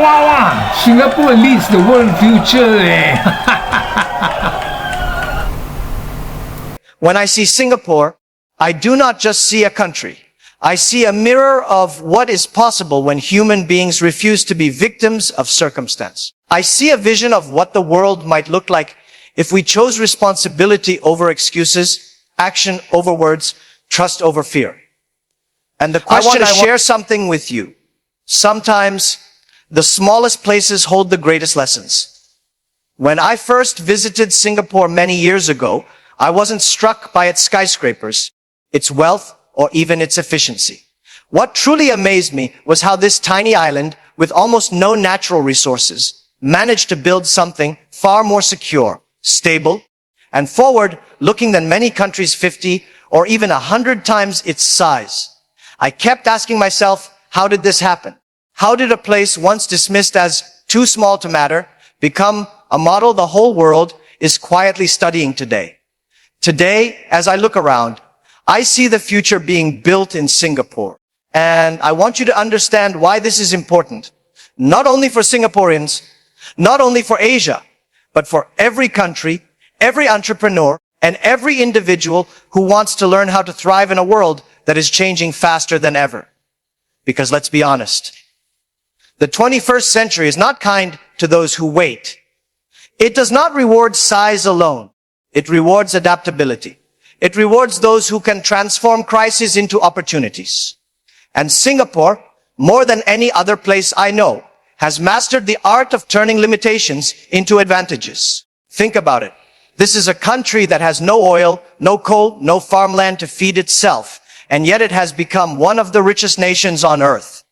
wow. Singapore leads the world future. When I see Singapore, I do not just see a country. I see a mirror of what is possible when human beings refuse to be victims of circumstance. I see a vision of what the world might look like if we chose responsibility over excuses, action over words, trust over fear. And the question, I want to share something with you. Sometimes the smallest places hold the greatest lessons. When I first visited Singapore many years ago, I wasn't struck by its skyscrapers, its wealth, or even its efficiency. What truly amazed me was how this tiny island, with almost no natural resources, managed to build something far more secure, stable, and forward-looking than many countries 50 or even 100 times its size. I kept asking myself, how did this happen? How did a place once dismissed as too small to matter become a model the whole world is quietly studying today? Today, as I look around, I see the future being built in Singapore. And I want you to understand why this is important. Not only for Singaporeans, not only for Asia, but for every country, every entrepreneur, and every individual who wants to learn how to thrive in a world that is changing faster than ever. Because let's be honest, the 21st century is not kind to those who wait. It does not reward size alone. It rewards adaptability. It rewards those who can transform crises into opportunities. And Singapore, more than any other place I know, has mastered the art of turning limitations into advantages. Think about it. This is a country that has no oil, no coal, no farmland to feed itself, and yet it has become one of the richest nations on earth.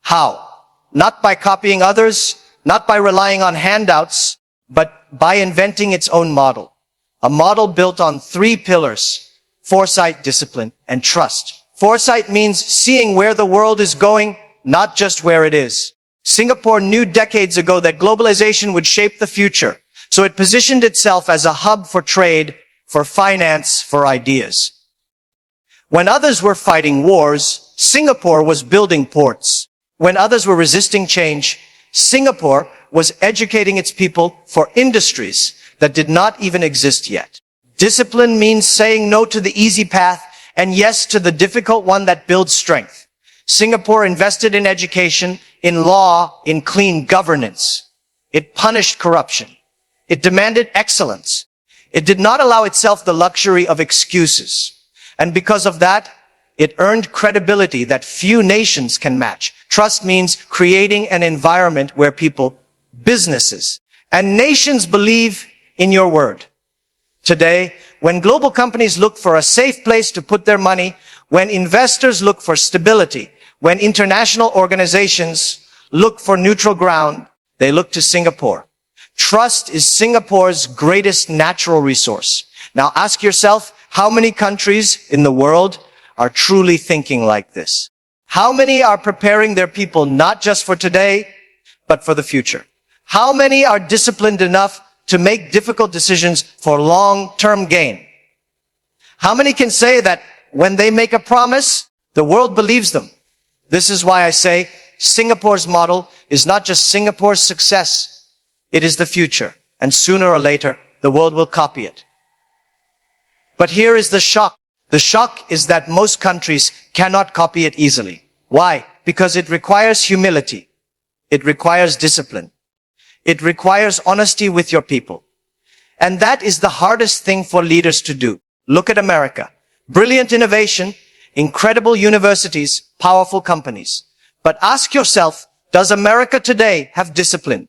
How? Not by copying others, not by relying on handouts, but by inventing its own model. A model built on 3 pillars: foresight, discipline, and trust. Foresight means seeing where the world is going, not just where it is. Singapore knew decades ago that globalization would shape the future, so it positioned itself as a hub for trade, for finance, for ideas. When others were fighting wars, Singapore was building ports. When others were resisting change, Singapore was educating its people for industries that did not even exist yet. Discipline means saying no to the easy path and yes to the difficult one that builds strength. Singapore invested in education, in law, in clean governance. It punished corruption. It demanded excellence. It did not allow itself the luxury of excuses. And because of that, it earned credibility that few nations can match. Trust means creating an environment where people, businesses, and nations believe in your word. Today, when global companies look for a safe place to put their money, when investors look for stability, when international organizations look for neutral ground, they look to Singapore. Trust is Singapore's greatest natural resource. Now ask yourself, how many countries in the world are truly thinking like this? How many are preparing their people not just for today, but for the future? How many are disciplined enough to make difficult decisions for long-term gain? How many can say that when they make a promise, the world believes them? This is why I say Singapore's model is not just Singapore's success. It is the future. And sooner or later, the world will copy it. But here is the shock. The shock is that most countries cannot copy it easily. Why? Because it requires humility. It requires discipline. It requires honesty with your people. And that is the hardest thing for leaders to do. Look at America. Brilliant innovation, incredible universities, powerful companies. But ask yourself, does America today have discipline?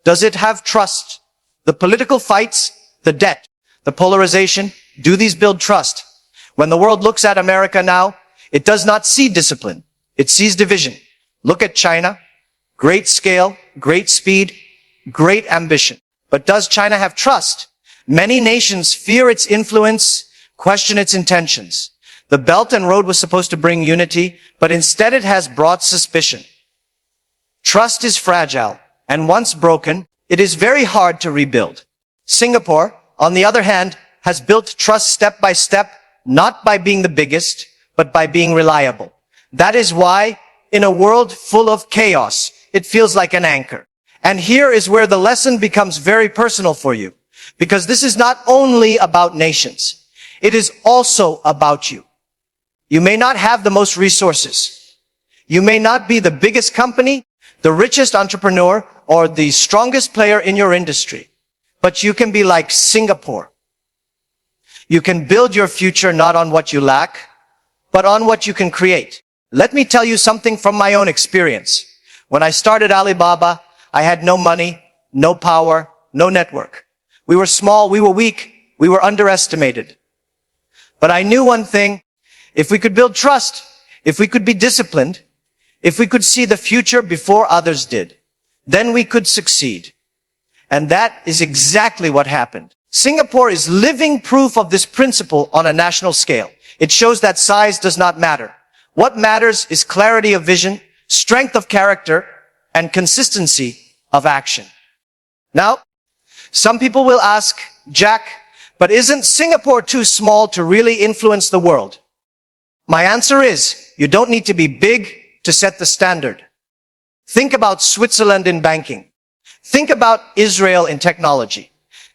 Does it have trust? The political fights, the debt, the polarization, do these build trust? When the world looks at America now, it does not see discipline. It sees division. Look at China. Great scale, great speed, great ambition. But does China have trust? Many nations fear its influence, question its intentions. The Belt and Road was supposed to bring unity, but instead it has brought suspicion. Trust is fragile, and once broken, it is very hard to rebuild. Singapore, on the other hand, has built trust step by step, not by being the biggest, but by being reliable. That is why, in a world full of chaos, it feels like an anchor. And here is where the lesson becomes very personal for you, because this is not only about nations. It is also about you. You may not have the most resources. You may not be the biggest company, the richest entrepreneur, or the strongest player in your industry. But you can be like Singapore. You can build your future not on what you lack, but on what you can create. Let me tell you something from my own experience. When I started Alibaba, I had no money, no power, no network. We were small, we were weak, we were underestimated. But I knew one thing: if we could build trust, if we could be disciplined, if we could see the future before others did, then we could succeed. And that is exactly what happened. Singapore is living proof of this principle on a national scale. It shows that size does not matter. What matters is clarity of vision, strength of character, and consistency of action. Now, some people will ask, Jack, but isn't Singapore too small to really influence the world? My answer is, you don't need to be big to set the standard. Think about Switzerland in banking. Think about Israel in technology.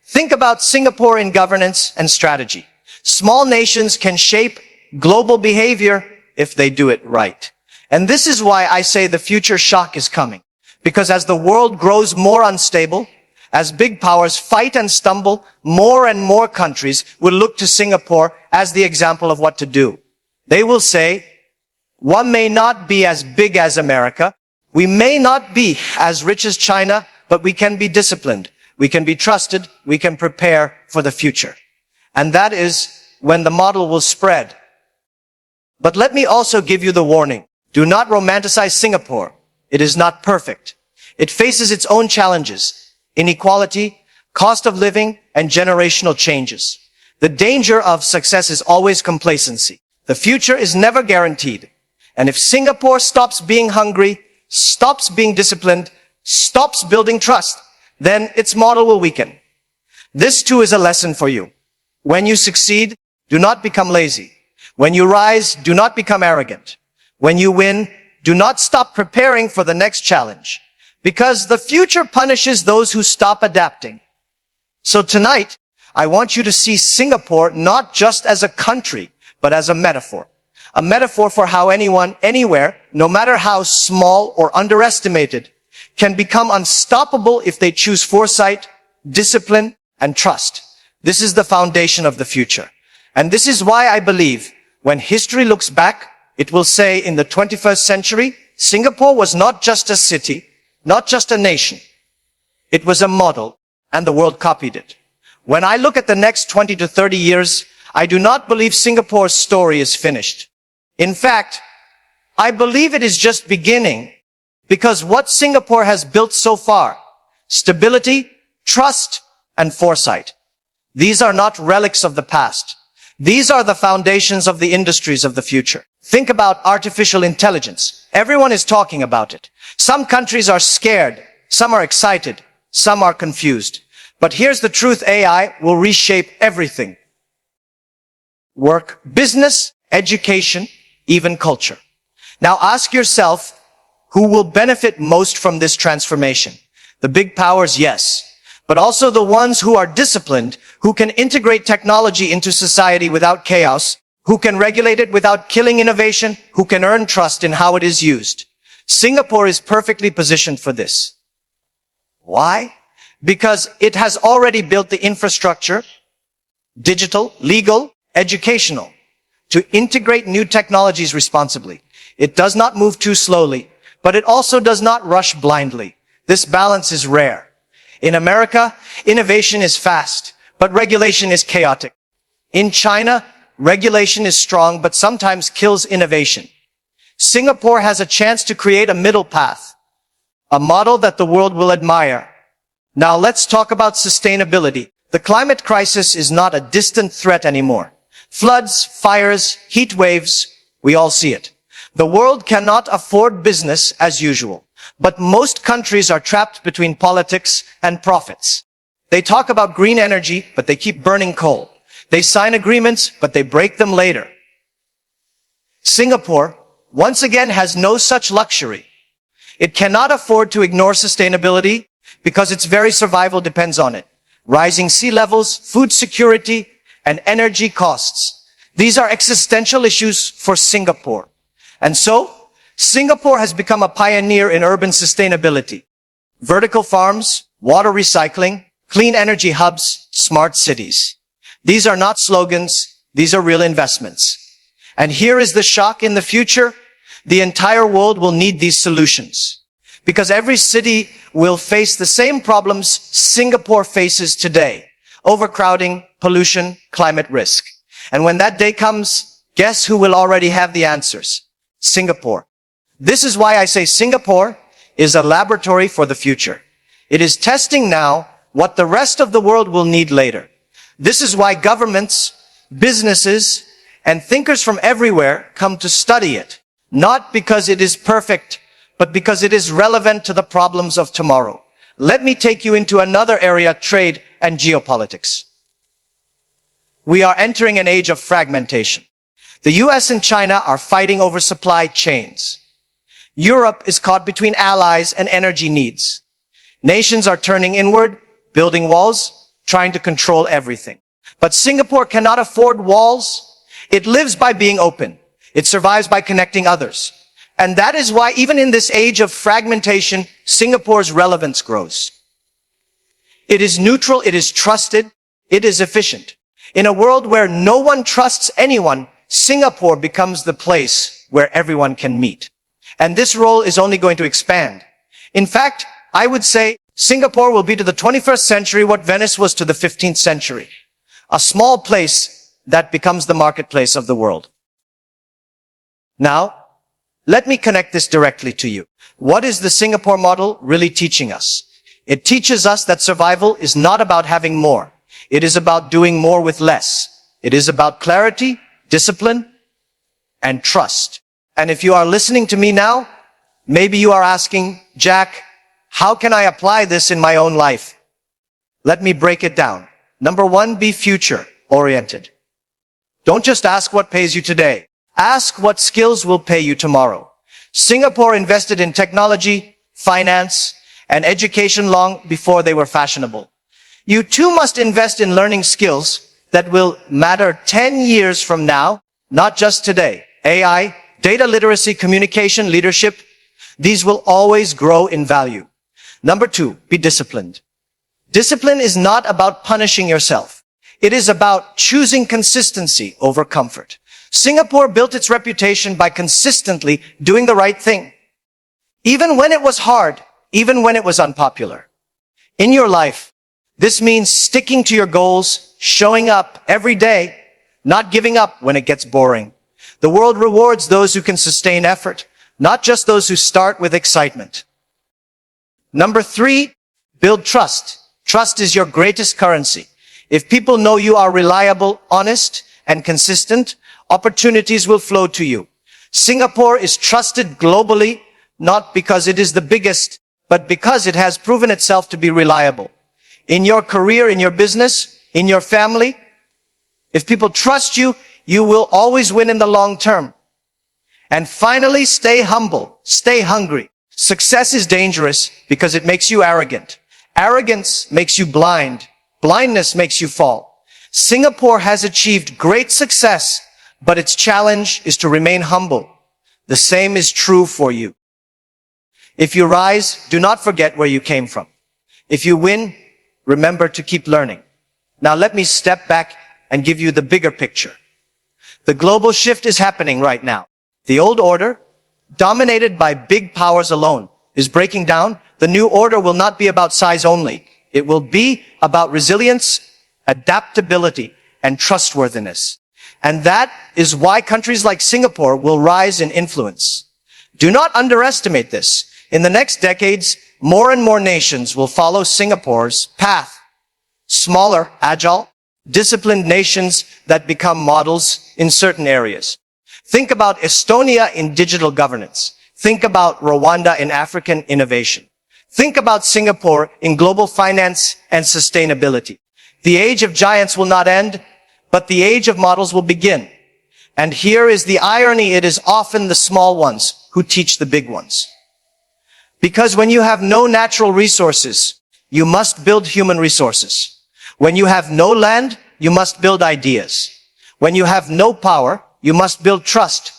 Think about Singapore in governance and strategy. Small nations can shape global behavior if they do it right. And this is why I say the future shock is coming. Because as the world grows more unstable, as big powers fight and stumble, more and more countries will look to Singapore as the example of what to do. They will say, one may not be as big as America. We may not be as rich as China, but we can be disciplined. We can be trusted. We can prepare for the future. And that is when the model will spread. But let me also give you the warning. Do not romanticize Singapore. It is not perfect. It faces its own challenges: inequality, cost of living, and generational changes. The danger of success is always complacency. The future is never guaranteed. And if Singapore stops being hungry, stops being disciplined, stops building trust, then its model will weaken. This too is a lesson for you. When you succeed, do not become lazy. When you rise, do not become arrogant. When you win, do not stop preparing for the next challenge, because the future punishes those who stop adapting. So tonight, I want you to see Singapore not just as a country, but as a metaphor. A metaphor for how anyone, anywhere, no matter how small or underestimated, can become unstoppable if they choose foresight, discipline, and trust. This is the foundation of the future. And this is why I believe when history looks back, it will say in the 21st century, Singapore was not just a city, not just a nation. It was a model, and the world copied it. When I look at the next 20 to 30 years, I do not believe Singapore's story is finished. In fact, I believe it is just beginning, because what Singapore has built so far, stability, trust, and foresight, these are not relics of the past. These are the foundations of the industries of the future. Think about artificial intelligence. Everyone is talking about it. Some countries are scared, some are excited, some are confused. But here's the truth: AI will reshape everything. Work, business, education, even culture. Now ask yourself, who will benefit most from this transformation? The big powers, yes. But also the ones who are disciplined, who can integrate technology into society without chaos, who can regulate it without killing innovation, who can earn trust in how it is used. Singapore is perfectly positioned for this. Why? Because it has already built the infrastructure, digital, legal, educational, to integrate new technologies responsibly. It does not move too slowly, but it also does not rush blindly. This balance is rare. In America, innovation is fast, but regulation is chaotic. In China, regulation is strong, but sometimes kills innovation. Singapore has a chance to create a middle path, a model that the world will admire. Now let's talk about sustainability. The climate crisis is not a distant threat anymore. Floods, fires, heat waves, we all see it. The world cannot afford business as usual. But most countries are trapped between politics and profits. They talk about green energy, but they keep burning coal. They sign agreements, but they break them later. Singapore, once again, has no such luxury. It cannot afford to ignore sustainability because its very survival depends on it. Rising sea levels, food security, and energy costs. These are existential issues for Singapore. And so, Singapore has become a pioneer in urban sustainability. Vertical farms, water recycling, clean energy hubs, smart cities. These are not slogans, these are real investments. And here is the shock: in the future, the entire world will need these solutions. Because every city will face the same problems Singapore faces today: overcrowding, pollution, climate risk. And when that day comes, guess who will already have the answers? Singapore. This is why I say Singapore is a laboratory for the future. It is testing now what the rest of the world will need later. This is why governments, businesses, and thinkers from everywhere come to study it. Not because it is perfect, but because it is relevant to the problems of tomorrow. Let me take you into another area: trade and geopolitics. We are entering an age of fragmentation. The US and China are fighting over supply chains. Europe is caught between allies and energy needs. Nations are turning inward, building walls, trying to control everything. But Singapore cannot afford walls. It lives by being open. It survives by connecting others. And that is why, even in this age of fragmentation, Singapore's relevance grows. It is neutral, it is trusted, it is efficient. In a world where no one trusts anyone, Singapore becomes the place where everyone can meet. And this role is only going to expand. In fact, I would say Singapore will be to the 21st century what Venice was to the 15th century. A small place that becomes the marketplace of the world. Now, let me connect this directly to you. What is the Singapore model really teaching us? It teaches us that survival is not about having more. It is about doing more with less. It is about clarity, discipline, and trust. And if you are listening to me now, maybe you are asking, Jack, how can I apply this in my own life? Let me break it down. Number one, be future-oriented. Don't just ask what pays you today. Ask what skills will pay you tomorrow. Singapore invested in technology, finance, and education long before they were fashionable. You too must invest in learning skills that will matter 10 years from now, not just today. AI, data literacy, communication, leadership, these will always grow in value. Number two, be disciplined. Discipline is not about punishing yourself. It is about choosing consistency over comfort. Singapore built its reputation by consistently doing the right thing. Even when it was hard, even when it was unpopular. In your life, this means sticking to your goals, showing up every day, not giving up when it gets boring. The world rewards those who can sustain effort, not just those who start with excitement. Number three, build trust. Trust is your greatest currency. If people know you are reliable, honest, and consistent, opportunities will flow to you. Singapore is trusted globally, not because it is the biggest, but because it has proven itself to be reliable. In your career, in your business, in your family, if people trust you, you will always win in the long term. And finally, stay humble, stay hungry. Success is dangerous because it makes you arrogant. Arrogance makes you blind. Blindness makes you fall. Singapore has achieved great success, but its challenge is to remain humble. The same is true for you. If you rise, do not forget where you came from. If you win, remember to keep learning. Now let me step back and give you the bigger picture. The global shift is happening right now. The old order, dominated by big powers alone, is breaking down. The new order will not be about size only. It will be about resilience, adaptability, and trustworthiness. And that is why countries like Singapore will rise in influence. Do not underestimate this. In the next decades, more and more nations will follow Singapore's path. Smaller, agile, disciplined nations that become models in certain areas. Think about Estonia in digital governance. Think about Rwanda in African innovation. Think about Singapore in global finance and sustainability. The age of giants will not end, but the age of models will begin. And here is the irony: it is often the small ones who teach the big ones. Because when you have no natural resources, you must build human resources. When you have no land, you must build ideas. When you have no power, you must build trust.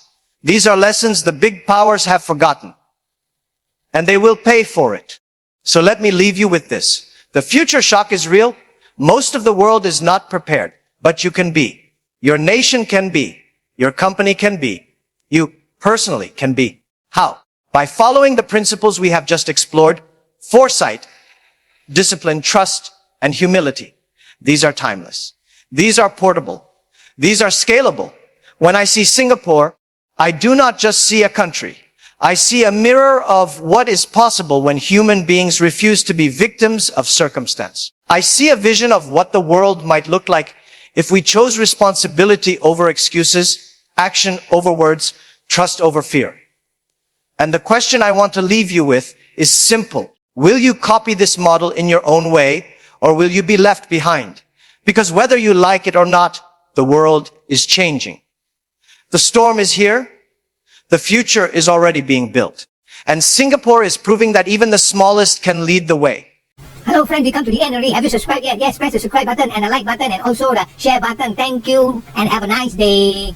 These are lessons the big powers have forgotten. And they will pay for it. So let me leave you with this. The future shock is real. Most of the world is not prepared, but you can be. Your nation can be. Your company can be. You personally can be. How? By following the principles we have just explored: foresight, discipline, trust, and humility. These are timeless. These are portable. These are scalable. When I see Singapore, I do not just see a country. I see a mirror of what is possible when human beings refuse to be victims of circumstance. I see a vision of what the world might look like if we chose responsibility over excuses, action over words, trust over fear. And the question I want to leave you with is simple. Will you copy this model in your own way, or will you be left behind? Because whether you like it or not, the world is changing. The storm is here. The future is already being built. And Singapore is proving that even the smallest can lead the way. Hello friend, we come to the end already. Have you subscribed yet? Yes, press the subscribe button and the like button and also the share button. Thank you and have a nice day.